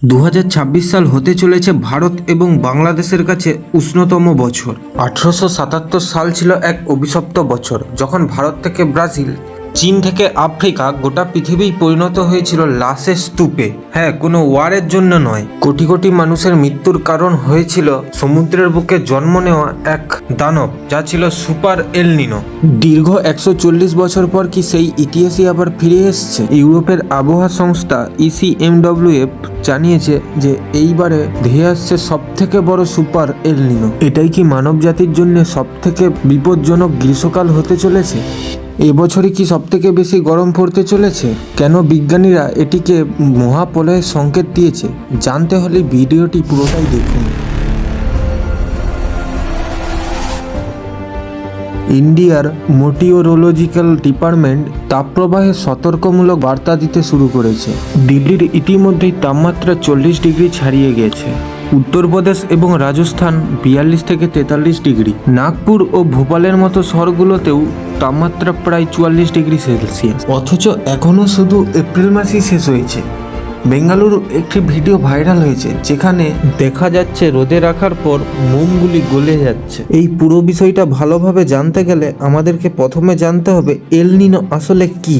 2026 সাল হতে চলেছে ভারত এবং বাংলাদেশের কাছে উষ্ণতম বছর। 1877 সাল ছিল এক অভিশপ্ত বছর, যখন ভারত থেকে ব্রাজিল, চীন থেকে আফ্রিকা, গোটা পৃথিবী পরিণত হয়েছিল লাশের স্তূপে। হ্যাঁ, কোনো ওয়ারের জন্য নয়, কোটি কোটি মানুষের মৃত্যুর কারণ হয়েছিল সমুদ্রের বুকে জন্ম নেওয়া এক দানব, যা ছিল সুপার এল নিনো। দীর্ঘ 140 বছর পর কি সেই ইতিহাসই আবার ফিরে এসছে? ইউরোপের আবহাওয়া সংস্থা ECMWF জানিয়েছে যে এইবারে ধেয়ে আসছে সব থেকে বড় সুপার এল নিনো। এটাই কি মানব জাতির জন্য সব থেকে বিপজ্জনক গ্রীষ্মকাল হতে চলেছে? এবছরই কি সব থেকে বেশি গরম পড়তে চলেছে? কেন বিজ্ঞানীরা এটিকে মহাপ্রলয়ের সংকেত দিয়েছে? জানতে হলে ভিডিওটি পুরোটাই দেখুন। ইন্ডিয়ার মেটিওরোলজিক্যাল ডিপার্টমেন্ট তাপপ্রবাহের সতর্কমূলক বার্তা দিতে শুরু করেছে। দিল্লির ইতিমধ্যেই তাপমাত্রা 40 ডিগ্রি ছাড়িয়ে গেছে। উত্তরপ্রদেশ এবং রাজস্থান 42 থেকে 43 ডিগ্রি। নাগপুর ও ভোপালের মতো শহরগুলোতেও তাপমাত্রা প্রায় 44 ডিগ্রি সেলসিয়াস। অথচ এখনও শুধু এপ্রিল মাসই শেষ হয়েছে। বেঙ্গালুরু একটি ভিডিও ভাইরাল হয়েছে, যেখানে দেখা যাচ্ছে রোদে রাখার পর মোমগুলি গলে যাচ্ছে। এই পুরো বিষয়টা ভালোভাবে জানতে গেলে আমাদেরকে প্রথমে জানতে হবে এল নিনো আসলে কি।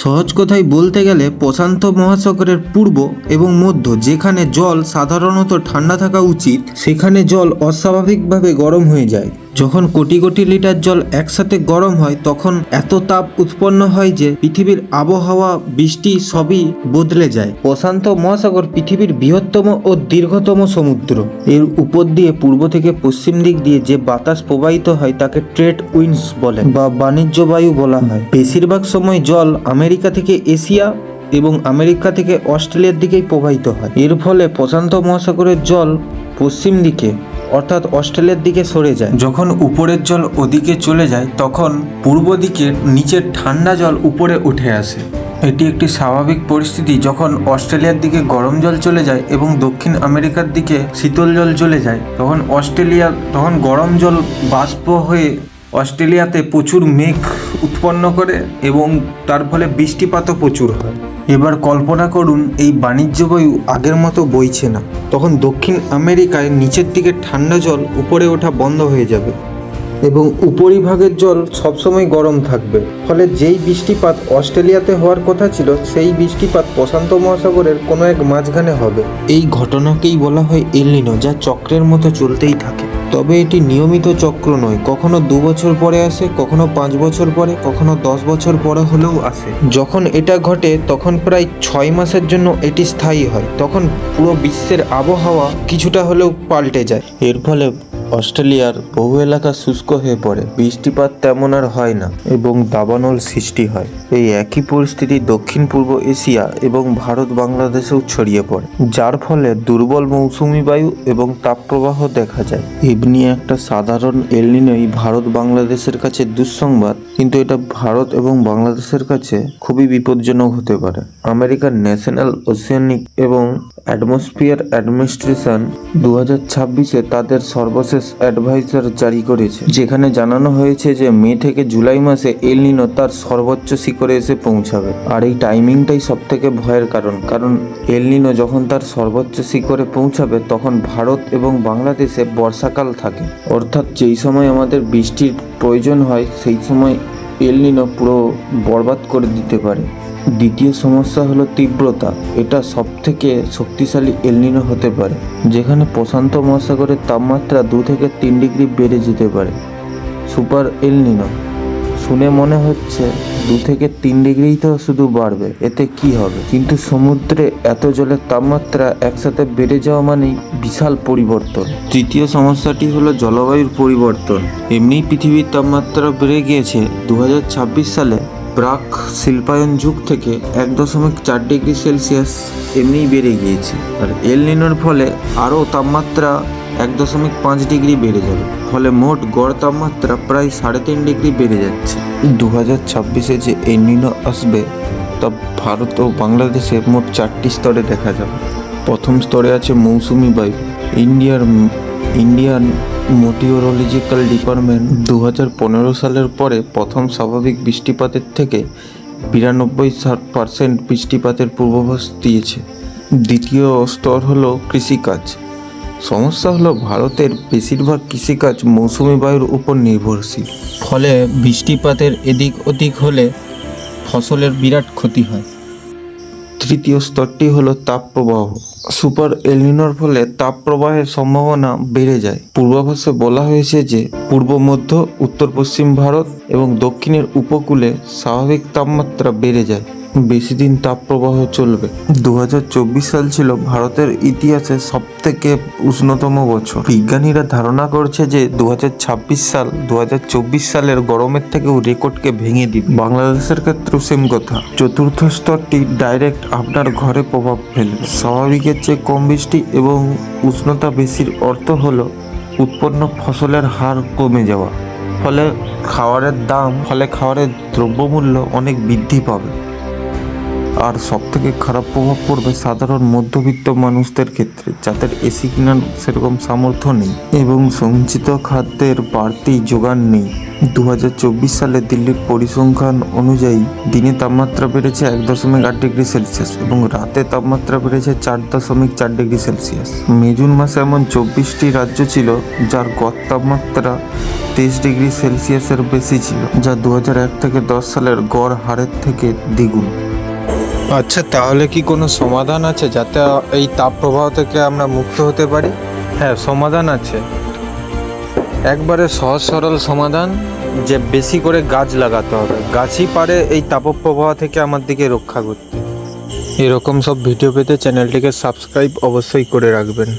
সহজ কথায় বলতে গেলে প্রশান্ত মহাসাগরের পূর্ব এবং মধ্য, যেখানে জল সাধারণত ঠান্ডা থাকা উচিত, সেখানে জল অস্বাভাবিকভাবে গরম হয়ে যায়। যখন কোটি কোটি লিটার জল একসাথে গরম হয়, তখন এত তাপ উৎপন্ন হয় যে পৃথিবীর আবহাওয়া, বৃষ্টি সবই বদলে যায়। প্রশান্ত মহাসাগর পৃথিবীর বৃহত্তম ও দীর্ঘতম সমুদ্র। এর উপর দিয়ে পূর্ব থেকে পশ্চিম দিক দিয়ে যে বাতাস প্রবাহিত হয় তাকে ট্রেড উইন্ডস বলে বা বাণিজ্য বায়ু বলা হয়। বেশিরভাগ সময় জল আমেরিকা থেকে এশিয়া এবং আমেরিকা থেকে অস্ট্রেলিয়ার দিকেই প্রবাহিত হয়। এর ফলে প্রশান্ত মহাসাগরের জল পশ্চিম দিকে অর্থাৎ অস্ট্রেলিয়ার দিকে সরে যায়। যখন উপরের জল ওদিকে চলে যায়, তখন পূর্ব দিকের নিচের ঠান্ডা জল উপরে উঠে আসে। এটি একটি স্বাভাবিক পরিস্থিতি। যখন অস্ট্রেলিয়ার দিকে গরম জল চলে যায় এবং দক্ষিণ আমেরিকার দিকে শীতল জল চলে যায়, তখন গরম জল বাষ্প হয়ে অস্ট্রেলিয়াতে প্রচুর মেঘ উৎপন্ন করে এবং তার ফলে বৃষ্টিপাতও প্রচুর হয়। এবার কল্পনা করুন, এই বাণিজ্য বায়ু আগের মতো বইছে না। তখন দক্ষিণ আমেরিকায় নিচের দিকে ঠান্ডা জল উপরে ওঠা বন্ধ হয়ে যাবে এবং উপরিভাগের জল সবসময় গরম থাকবে। ফলে যেই বৃষ্টিপাত অস্ট্রেলিয়াতে হওয়ার কথা ছিল, সেই বৃষ্টিপাত প্রশান্ত মহাসাগরের কোনো এক মাঝখানে হবে। এই ঘটনাকেই বলা হয় এল নিনো, যা চক্রের মতো চলতেই থাকে। তবে এটি নিয়মিত চক্র নয়, কখনো 2 বছর পরে আসে, কখনো 5 বছর পরে, কখনো 10 বছর পরে হলেও আসে। যখন এটা ঘটে তখন প্রায় 6 মাসের জন্য এটি স্থায়ী হয়। তখন পুরো বিশ্বের আবহাওয়া কিছুটা হলেও পাল্টে যায়। এর ফলে অস্ট্রেলিয়ার বহু এলাকা শুষ্ক হয়ে পড়ে, বৃষ্টিপাত তেমন আর হয় না এবং দাবানল সৃষ্টি হয়। এই একই পরিস্থিতি দক্ষিণ পূর্ব এশিয়া এবং ভারত বাংলাদেশেও ছড়িয়ে পড়ে, যার ফলে দুর্বল মৌসুমি বায়ু এবং তাপপ্রবাহ দেখা যায়। এমনি একটা সাধারণ এল নিনোই ভারত বাংলাদেশের কাছে দুঃসংবাদ, কিন্তু এটা ভারত এবং বাংলাদেশের কাছে খুবই বিপজ্জনক হতে পারে। আমেরিকার ন্যাশনাল ওশেনিক এবং অ্যাটমসফিয়ার অ্যাডমিনিস্ট্রেশন 2026-এ তাদের সর্বশেষ অ্যাডভাইজার জারি করেছে, যেখানে জানানো হয়েছে যে মে থেকে জুলাই মাসে এল নিনো তার সর্বোচ্চ শিখরে এসে পৌঁছাবে। আর এই টাইমিংটাই সব থেকে ভয়ের কারণ এল নিনো যখন তার সর্বোচ্চ শিখরে পৌঁছাবে, তখন ভারত এবং বাংলাদেশে বর্ষাকাল থাকে। অর্থাৎ যেই সময় আমাদের বৃষ্টির প্রয়োজন হয়, সেই সময় এল নিনো পুরো বরবাদ করে দিতে পারে। দ্বিতীয় সমস্যা হলো তীব্রতা। এটা সব থেকে শক্তিশালী এল নিনো হতে পারে, যেখানে প্রশান্ত মহাসাগরের তাপমাত্রা 2 থেকে 3 ডিগ্রি বেড়ে যেতে পারে। সুপার এল নিনো শুনে মনে হচ্ছে 2 থেকে 3 ডিগ্রিই তো শুধু বাড়বে, এতে কি হবে? কিন্তু সমুদ্রে এত জলের তাপমাত্রা একসাথে বেড়ে যাওয়া মানেই বিশাল পরিবর্তন। তৃতীয় সমস্যাটি হলো জলবায়ুর পরিবর্তন। এমনিই পৃথিবীর তাপমাত্রা বেড়ে গিয়েছে। 2026 সালে প্রাক শিল্পায়ন যুগ থেকে 1.4 ডিগ্রি সেলসিয়াস এমনিই বেড়ে গিয়েছে। আর এল নিনোর ফলে আরও তাপমাত্রা 1.5 ডিগ্রি বেড়ে যাবে। ফলে মোট গড় তাপমাত্রা প্রায় 3.5 ডিগ্রি বেড়ে যাচ্ছে। 2026-এ যে এল নিনো আসবে, তা ভারত ও বাংলাদেশে মোট 4টি স্তরে দেখা যাবে। প্রথম স্তরে আছে মৌসুমি বায়ু। ইন্ডিয়ান মেটিওরোলজিক্যাল ডিপার্টমেন্ট 2015 সালের পরে প্রথম স্বাভাবিক বৃষ্টিপাতের থেকে 92% বৃষ্টিপাতের পূর্বাভাস দিয়েছে। দ্বিতীয় স্তর হলো কৃষিকাজ। সমস্যা হলো ভারতের বেশিরভাগ কৃষিকাজ মৌসুমি বায়ুর উপর নির্ভরশীল, ফলে বৃষ্টিপাতের এদিক ওদিক হলে ফসলের বিরাট ক্ষতি হয়। তৃতীয় স্তরটি হলো তাপপ্রবাহ। সুপার এলনিনোর ফলে তাপপ্রবাহের সম্ভাবনা বেড়ে যায়। পূর্বাভাসে বলা হয়েছে যে পূর্ব মধ্য, উত্তর পশ্চিম ভারত এবং দক্ষিণের উপকূলে স্বাভাবিক তাপমাত্রা বেড়ে যায়। বেশি দিন তাপপ্রবাহ চলবে। 2024 সাল ছিল ভারতের ইতিহাসে সবথেকে উষ্ণতম বছর। বিজ্ঞানীরা ধারণা করছে যে 2026 সাল 2024 সালের গরমের থেকেও রেকর্ডকে ভেঙে দিবে। বাংলাদেশের ক্ষেত্রেও সেম কথা। চতুর্থ স্তরটি ডাইরেক্ট আপনার ঘরে প্রভাব ফেলবে। স্বাভাবিকের চেয়ে কম বৃষ্টি এবং উষ্ণতা বেশির অর্থ হলো উৎপন্ন ফসলের হার কমে যাওয়া, ফলে খাবারের দ্রব্যমূল্য অনেক বৃদ্ধি পাবে। আর সবথেকে খারাপ প্রভাব পড়বে সাধারণ মধ্যবিত্ত মানুষদের ক্ষেত্রে, যাদের এসি কেনার সেরকম সামর্থ্য নেই এবং সঞ্চিত খাদ্যের বাড়তি যোগান নেই। 2024 সালে দিল্লির পরিসংখ্যান অনুযায়ী দিনে তাপমাত্রা বেড়েছে 1.8 ডিগ্রি সেলসিয়াস এবং রাতে তাপমাত্রা বেড়েছে 4.4 ডিগ্রি সেলসিয়াস। মে জুন মাসে এমন 24টি রাজ্য ছিল যার গড় তাপমাত্রা 23 ডিগ্রি সেলসিয়াসের বেশি ছিল, যা 2001 থেকে 10 সালের গড় হারের থেকে দ্বিগুণ। আচ্ছা, তাহলে কি কোনো সমাধান আছে যাতে এই তাপপ্রবাহ থেকে আমরা মুক্ত হতে পারি? হ্যাঁ, সমাধান আছে। একবারে সহজ সরল সমাধান, যে বেশি করে গাছ লাগাতে হবে। গাছই পারে এই তাপপ্রবাহ থেকে আমাদেরকে রক্ষা করতে। এরকম সব ভিডিও পেতে চ্যানেলটিকে সাবস্ক্রাইব অবশ্যই করে রাখবেন।